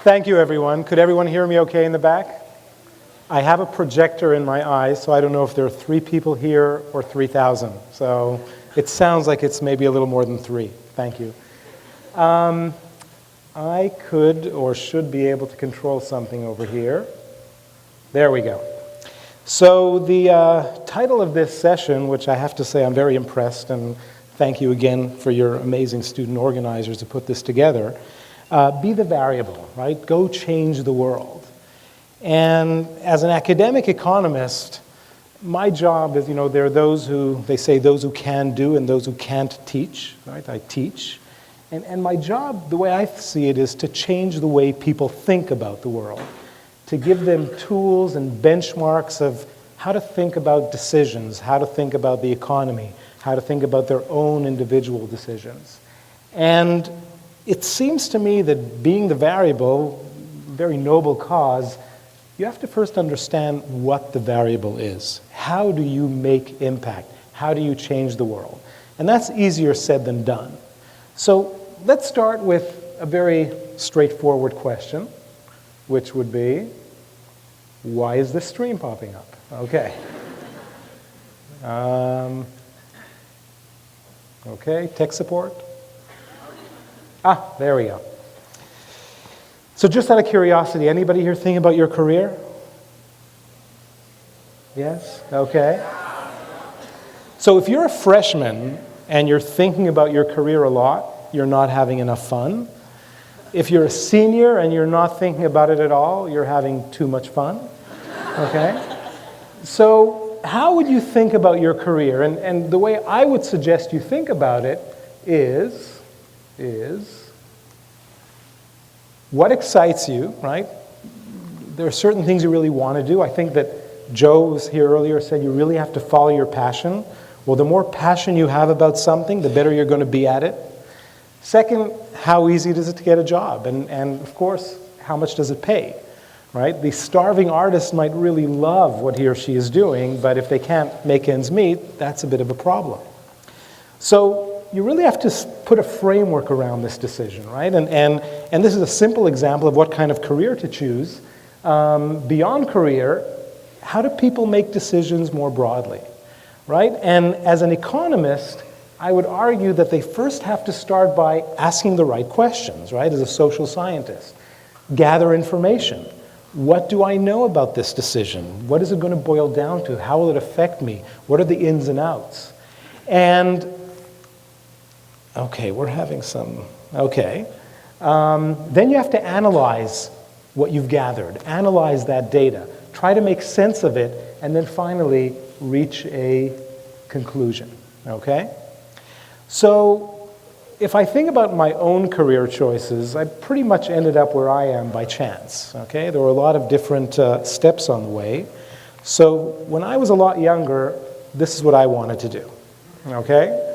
Thank you, everyone. Could everyone hear me okay in the back? I have a projector in my eyes, so I don't know if there are 3 people here or 3,000. So it sounds like it's maybe a little more than 3. Thank you. I could or should be able to control something over here. There we go. So the title of this session, which I have to say I'm very impressed, and thank you again for your amazing student organizers to put this together, Be the Variable, right? Go change the world. And as an academic economist, my job is, there are those who, they say those who can do and those who can't teach, right? I teach. And my job, the way I see it, is to change the way people think about the world, to give them tools and benchmarks of how to think about decisions, how to think about the economy, how to think about their own individual decisions. And it seems to me that being the variable, very noble cause, you have to first understand what the variable is. How do you make impact? How do you change the world? And that's easier said than done. So let's start with a very straightforward question, which would be, why is this stream popping up? Okay. Okay, tech support. There we go. So just out of curiosity, anybody here thinking about your career? Yes? Okay. So if you're a freshman and you're thinking about your career a lot, you're not having enough fun. If you're a senior and you're not thinking about it at all, you're having too much fun. Okay? So how would you think about your career? And the way I would suggest you think about it is what excites you, right? There are certain things you really want to do. I think that Joe was here earlier, said you really have to follow your passion. Well, the more passion you have about something, the better you're going to be at it. Second, how easy is it to get a job? And of course, how much does it pay, right? The starving artist might really love what he or she is doing, but if they can't make ends meet, that's a bit of a problem. So you really have to put a framework around this decision, right? And this is a simple example of what kind of career to choose. Beyond career, how do people make decisions more broadly, right? And as an economist, I would argue that they first have to start by asking the right questions, right? As a social scientist, gather information. What do I know about this decision? What is it going to boil down to? How will it affect me? What are the ins and outs? And okay, we're having some, okay. Then you have to analyze what you've gathered, analyze that data, try to make sense of it, and then finally reach a conclusion, okay? So if I think about my own career choices, I pretty much ended up where I am by chance, okay? There were a lot of different steps on the way. So when I was a lot younger, this is what I wanted to do, okay?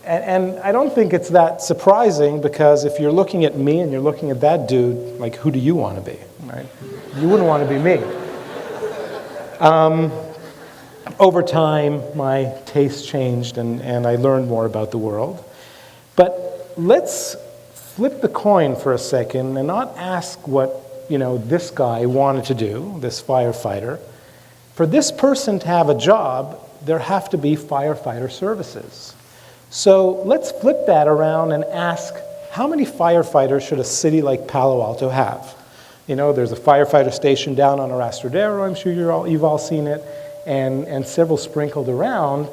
And I don't think it's that surprising, because if you're looking at me and you're looking at that dude, like, who do you want to be, right? You wouldn't want to be me. Over time, my taste changed and I learned more about the world. But let's flip the coin for a second and not ask what, this guy wanted to do, this firefighter. For this person to have a job, there have to be firefighter services. So let's flip that around and ask, how many firefighters should a city like Palo Alto have? There's a firefighter station down on Arastradero, I'm sure you've all seen it, and several sprinkled around.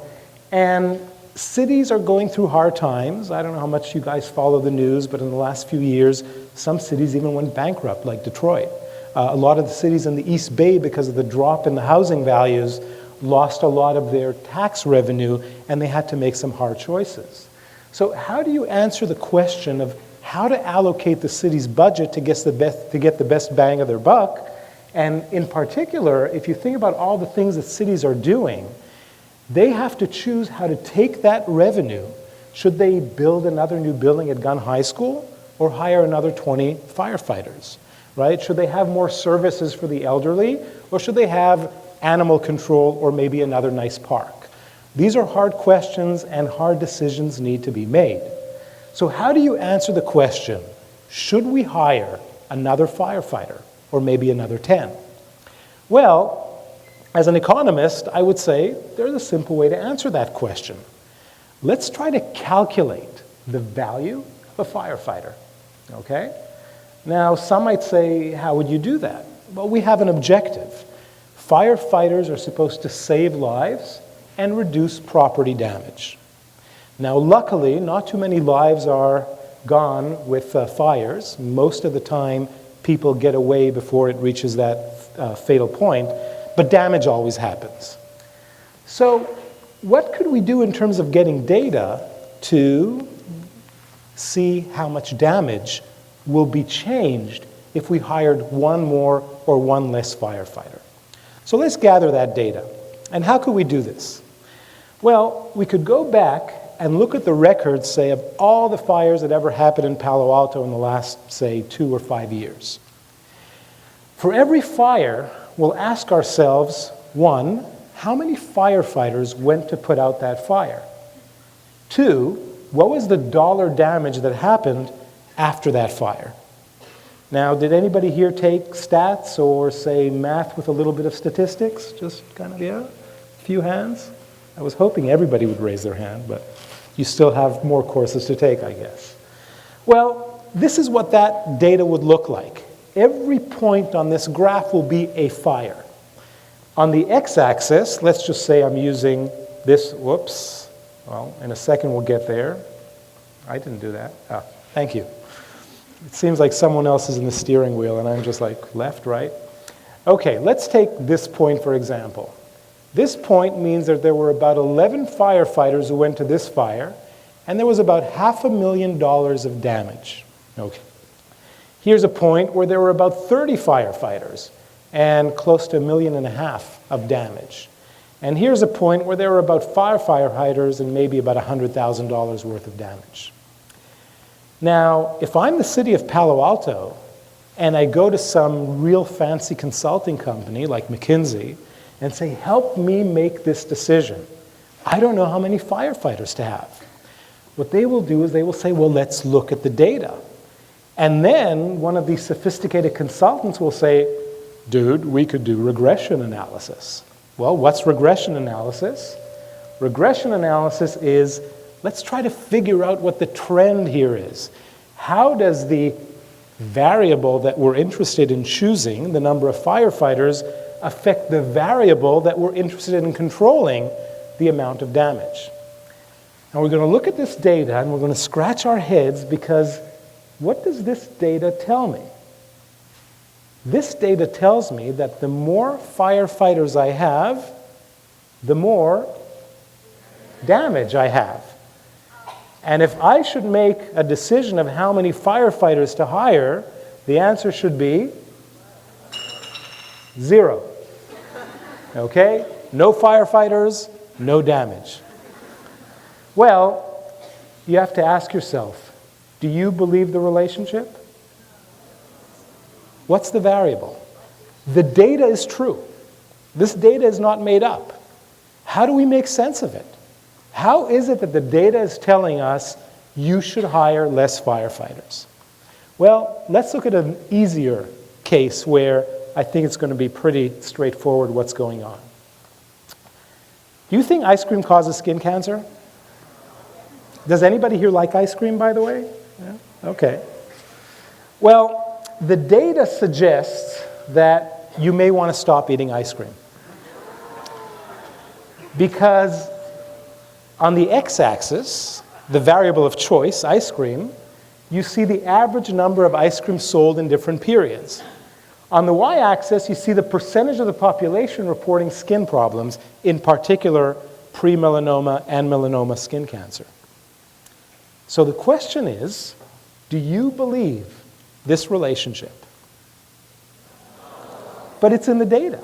And cities are going through hard times. I don't know how much you guys follow the news, but in the last few years, some cities even went bankrupt, like Detroit. A lot of the cities in the East Bay, because of the drop in the housing values, lost a lot of their tax revenue, and they had to make some hard choices. So how do you answer the question of how to allocate the city's budget to get the best bang of their buck? And in particular, if you think about all the things that cities are doing, they have to choose how to take that revenue. Should they build another new building at Gunn High School or hire another 20 firefighters, right? Should they have more services for the elderly, or should they have animal control, or maybe another nice park? These are hard questions, and hard decisions need to be made. So how do you answer the question, should we hire another firefighter, or maybe another 10? Well, as an economist, I would say there's a simple way to answer that question. Let's try to calculate the value of a firefighter, okay? Now, some might say, how would you do that? Well, we have an objective. Firefighters are supposed to save lives and reduce property damage. Now, luckily, not too many lives are gone with fires. Most of the time, people get away before it reaches that fatal point, but damage always happens. So, what could we do in terms of getting data to see how much damage will be changed if we hired one more or one less firefighter? So let's gather that data. And how could we do this? Well, we could go back and look at the records, say, of all the fires that ever happened in Palo Alto in the last, say, 2 or 5 years. For every fire, we'll ask ourselves, 1, how many firefighters went to put out that fire? 2, what was the dollar damage that happened after that fire? Now, did anybody here take stats or, say, math with a little bit of statistics? Just kind of, yeah, a few hands? I was hoping everybody would raise their hand, but you still have more courses to take, I guess. Well, this is what that data would look like. Every point on this graph will be a fire. On the x-axis, let's just say I'm using this, whoops, well, in a second we'll get there. I didn't do that. Ah, thank you. It seems like someone else is in the steering wheel and I'm just like left, right. Okay, let's take this point for example. This point means that there were about 11 firefighters who went to this fire, and there was about $500,000 of damage. Okay. Here's a point where there were about 30 firefighters and close to $1.5 million of damage. And here's a point where there were about 5 firefighters and maybe about $100,000 worth of damage. Now, if I'm the city of Palo Alto and I go to some real fancy consulting company like McKinsey and say, help me make this decision, I don't know how many firefighters to have. What they will do is they will say, well, let's look at the data. And then one of these sophisticated consultants will say, dude, we could do regression analysis. Well, what's regression analysis? Regression analysis is, let's try to figure out what the trend here is. How does the variable that we're interested in choosing, the number of firefighters, affect the variable that we're interested in controlling, the amount of damage? And we're going to look at this data and we're going to scratch our heads because what does this data tell me? This data tells me that the more firefighters I have, the more damage I have. And if I should make a decision of how many firefighters to hire, the answer should be 0. Okay? No firefighters, no damage. Well, you have to ask yourself, do you believe the relationship? What's the variable? The data is true. This data is not made up. How do we make sense of it? How is it that the data is telling us you should hire less firefighters? Well, let's look at an easier case where I think it's going to be pretty straightforward what's going on. Do you think ice cream causes skin cancer? Does anybody here like ice cream, by the way? Yeah? Okay. Well, the data suggests that you may want to stop eating ice cream. Because on the x-axis, the variable of choice, ice cream, you see the average number of ice cream sold in different periods. On the y-axis, you see the percentage of the population reporting skin problems, in particular pre-melanoma and melanoma skin cancer. So the question is, do you believe this relationship? But it's in the data.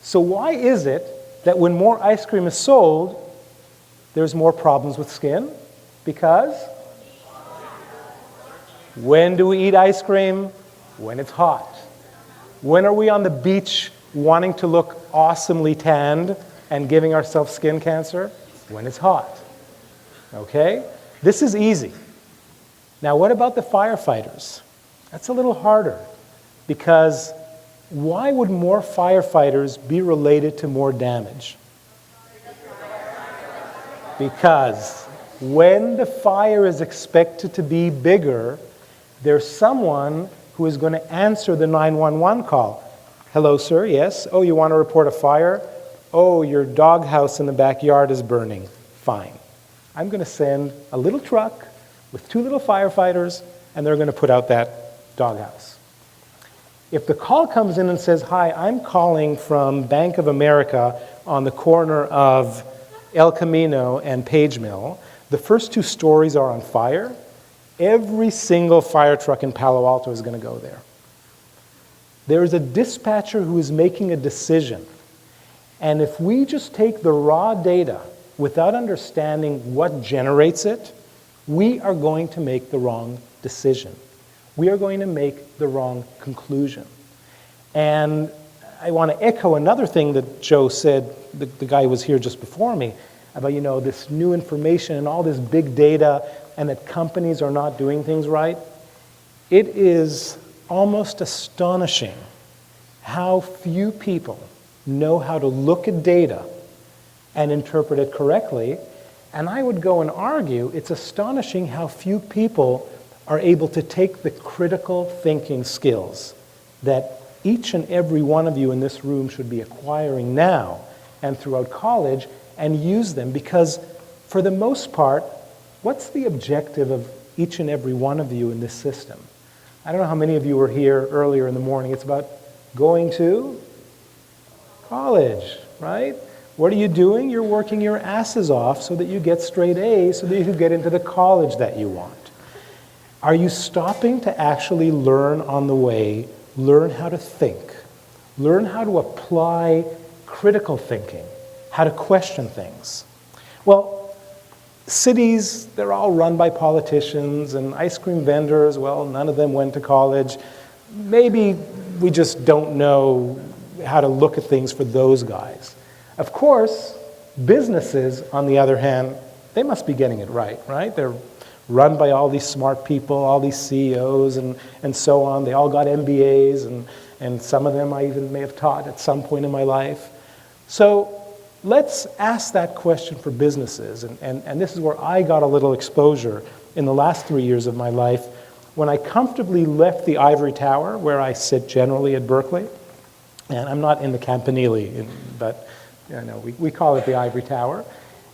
So why is it that when more ice cream is sold, there's more problems with skin? Because when do we eat ice cream? When it's hot. When are we on the beach wanting to look awesomely tanned and giving ourselves skin cancer? When it's hot. Okay? This is easy. Now, what about the firefighters? That's a little harder. Because why would more firefighters be related to more damage? Because when the fire is expected to be bigger, there's someone who is going to answer the 911 call. Hello, sir, yes? Oh, you want to report a fire? Oh, your doghouse in the backyard is burning. Fine. I'm going to send a little truck with 2 little firefighters, and they're going to put out that doghouse. If the call comes in and says, hi, I'm calling from Bank of America on the corner of El Camino and Page Mill, the first 2 stories are on fire, every single fire truck in Palo Alto is going to go there. There is a dispatcher who is making a decision. And if we just take the raw data without understanding what generates it, we are going to make the wrong decision. We are going to make the wrong conclusion. And I want to echo another thing that Joe said, the guy who was here just before me, about, this new information and all this big data and that companies are not doing things right. It is almost astonishing how few people know how to look at data and interpret it correctly. And I would go and argue it's astonishing how few people are able to take the critical thinking skills that each and every one of you in this room should be acquiring now and throughout college and use them, because for the most part, what's the objective of each and every one of you in this system? I don't know how many of you were here earlier in the morning. It's about going to college, right? What are you doing? You're working your asses off so that you get straight A's so that you can get into the college that you want. Are you stopping to actually learn on the way, learn how to think, learn how to apply critical thinking, how to question things? Well, cities, they're all run by politicians, and ice cream vendors, well, none of them went to college. Maybe we just don't know how to look at things for those guys. Of course, businesses, on the other hand, they must be getting it right? They're run by all these smart people, all these CEOs and so on. They all got MBAs, and some of them I even may have taught at some point in my life. So let's ask that question for businesses, and this is where I got a little exposure in the last 3 years of my life when I comfortably left the ivory tower, where I sit generally at Berkeley, and I'm not in the campanile, but we call it the ivory tower,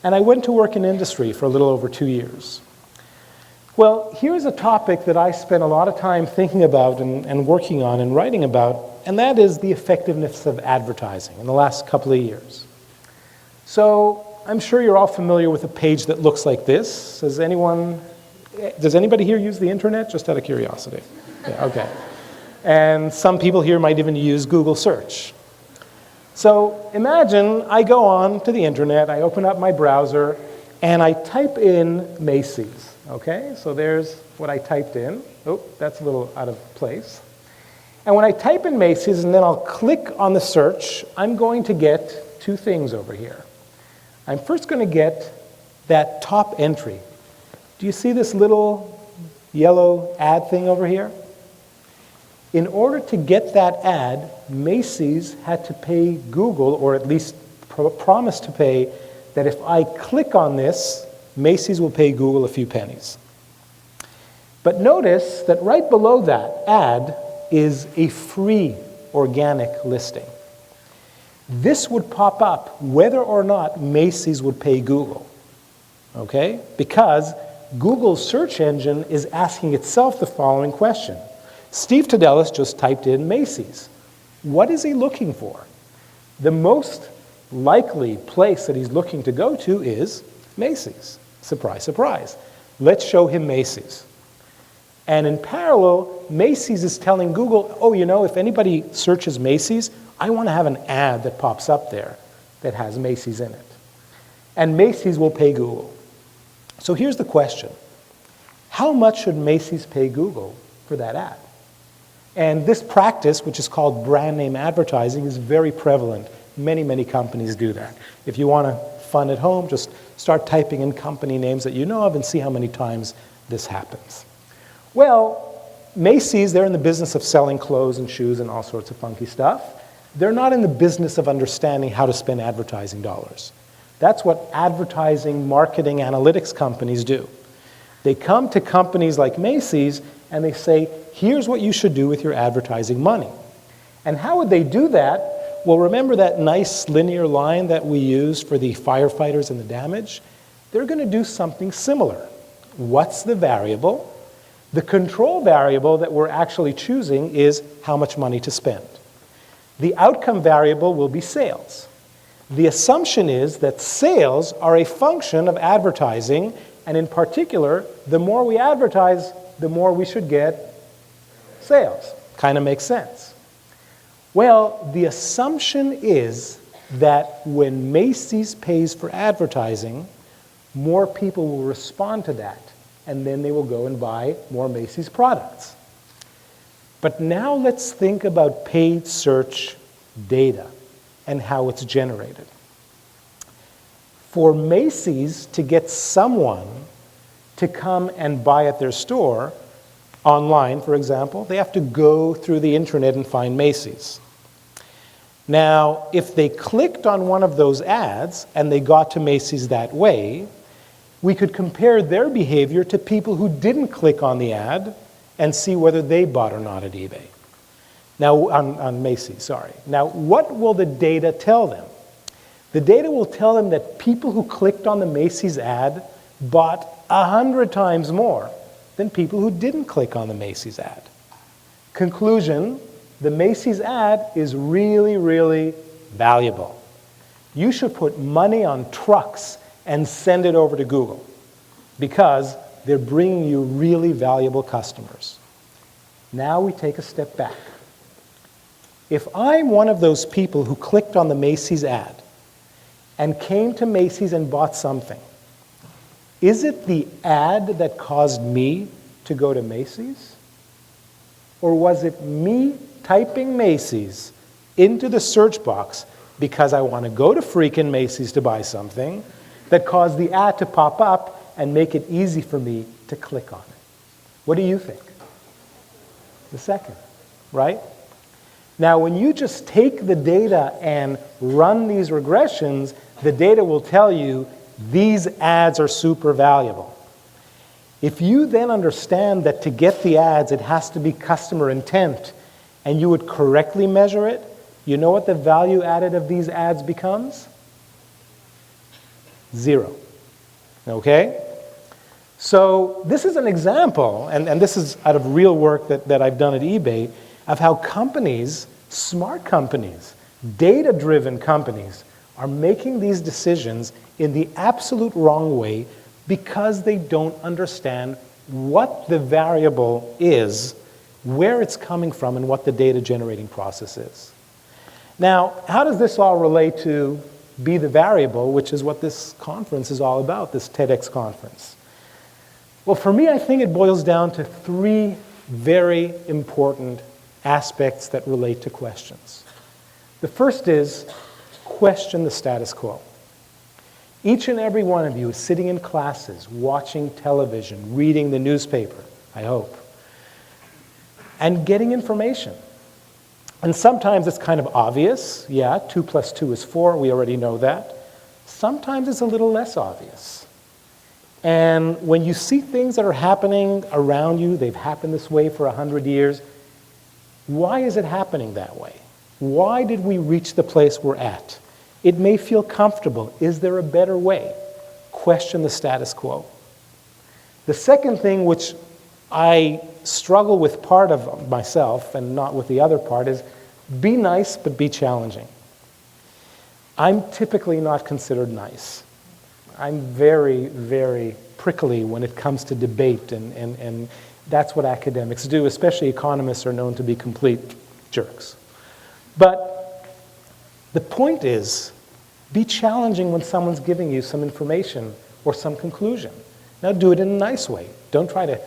and I went to work in industry for a little over 2 years. Well, here's a topic that I spent a lot of time thinking about and working on and writing about, and that is the effectiveness of advertising in the last couple of years. So I'm sure you're all familiar with a page that looks like this. Does anybody here use the internet? Just out of curiosity. Yeah, okay. And some people here might even use Google search. So imagine I go on to the internet, I open up my browser, and I type in Macy's. Okay, so there's what I typed in. Oh, that's a little out of place. And when I type in Macy's and then I'll click on the search, I'm going to get 2 things over here. I'm first going to get that top entry. Do you see this little yellow ad thing over here? In order to get that ad, Macy's had to pay Google, or at least promise to pay, that if I click on this, Macy's will pay Google a few pennies. But notice that right below that ad is a free organic listing. This would pop up whether or not Macy's would pay Google, okay? Because Google's search engine is asking itself the following question. Steve Tadelis just typed in Macy's. What is he looking for? The most likely place that he's looking to go to is Macy's. Surprise, surprise. Let's show him Macy's. And in parallel, Macy's is telling Google, oh, if anybody searches Macy's, I want to have an ad that pops up there that has Macy's in it. And Macy's will pay Google. So here's the question. How much should Macy's pay Google for that ad? And this practice, which is called brand name advertising, is very prevalent. Many, many companies do that. If you want to fun at home, just start typing in company names that you know of and see how many times this happens. Well, Macy's, they're in the business of selling clothes and shoes and all sorts of funky stuff. They're not in the business of understanding how to spend advertising dollars. That's what advertising, marketing, analytics companies do. They come to companies like Macy's and they say, here's what you should do with your advertising money. And how would they do that? Well, remember that nice linear line that we used for the firefighters and the damage? They're going to do something similar. What's the variable? The control variable that we're actually choosing is how much money to spend. The outcome variable will be sales. The assumption is that sales are a function of advertising, and in particular, the more we advertise, the more we should get sales. Kind of makes sense. Well, the assumption is that when Macy's pays for advertising, more people will respond to that, and then they will go and buy more Macy's products. But now let's think about paid search data and how it's generated. For Macy's to get someone to come and buy at their store, online, for example, they have to go through the internet and find Macy's. Now, if they clicked on one of those ads and they got to Macy's that way, we could compare their behavior to people who didn't click on the ad and see whether they bought or not at eBay. Now, on Macy's, sorry. Now, what will the data tell them? The data will tell them that people who clicked on the Macy's ad bought 100 times more than people who didn't click on the Macy's ad. Conclusion, the Macy's ad is really, really valuable. You should put money on trucks and send it over to Google because they're bringing you really valuable customers. Now we take a step back. If I'm one of those people who clicked on the Macy's ad and came to Macy's and bought something, is it the ad that caused me to go to Macy's? Or was it me typing Macy's into the search box because I want to go to freaking Macy's to buy something that caused the ad to pop up and make it easy for me to click on it? What do you think? The second, right? Now, when you just take the data and run these regressions, the data will tell you these ads are super valuable. If you then understand that to get the ads, it has to be customer intent, and you would correctly measure it, you know what the value added of these ads becomes? 0. Okay? So this is an example, and this is out of real work that I've done at eBay, of how companies, smart companies, data-driven companies, are making these decisions in the absolute wrong way because they don't understand what the variable is, where it's coming from, and what the data generating process is. Now, how does this all relate to Be the Variable, which is what this conference is all about, this TEDx conference? Well, for me, I think it boils down to 3 very important aspects that relate to questions. The first is question the status quo. Each and every one of you is sitting in classes, watching television, reading the newspaper, I hope, and getting information. And sometimes it's kind of obvious. Yeah, 2 + 2 is 4. We already know that. Sometimes it's a little less obvious. And when you see things that are happening around you, they've happened this way for 100 years, why is it happening that way? Why did we reach the place we're at? It may feel comfortable. Is there a better way? Question the status quo. The second thing, which I struggle with part of myself and not with the other part, is be nice but be challenging. I'm typically not considered nice. I'm very, very prickly when it comes to debate, and that's what academics do, especially economists are known to be complete jerks. But the point is, be challenging when someone's giving you some information or some conclusion. Now do it in a nice way. Don't try to,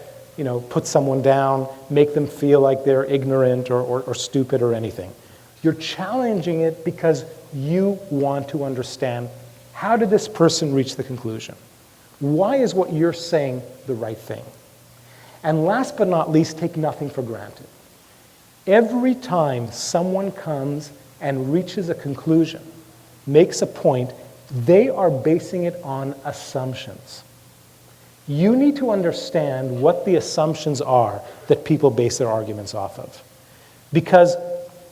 put someone down, make them feel like they're ignorant or stupid or anything. You're challenging it because you want to understand, how did this person reach the conclusion? Why is what you're saying the right thing? And last but not least, take nothing for granted. Every time someone comes and reaches a conclusion, makes a point, they are basing it on assumptions. You need to understand what the assumptions are that people base their arguments off of. Because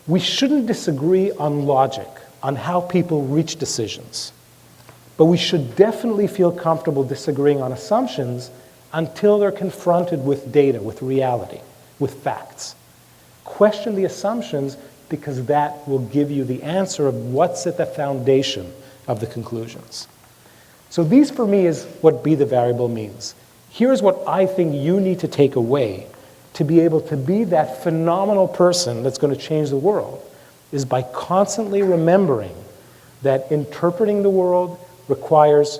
we shouldn't disagree on logic, on how people reach decisions. But we should definitely feel comfortable disagreeing on assumptions until they're confronted with data, with reality, with facts. Question the assumptions because that will give you the answer of what's at the foundation of the conclusions. So these for me is what be the variable means. Here's what I think you need to take away to be able to be that phenomenal person that's going to change the world, is by constantly remembering that interpreting the world requires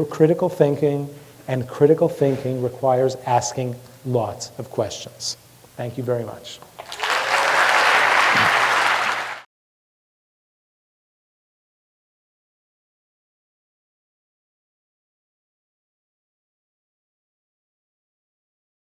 critical thinking, and critical thinking requires asking lots of questions. Thank you very much.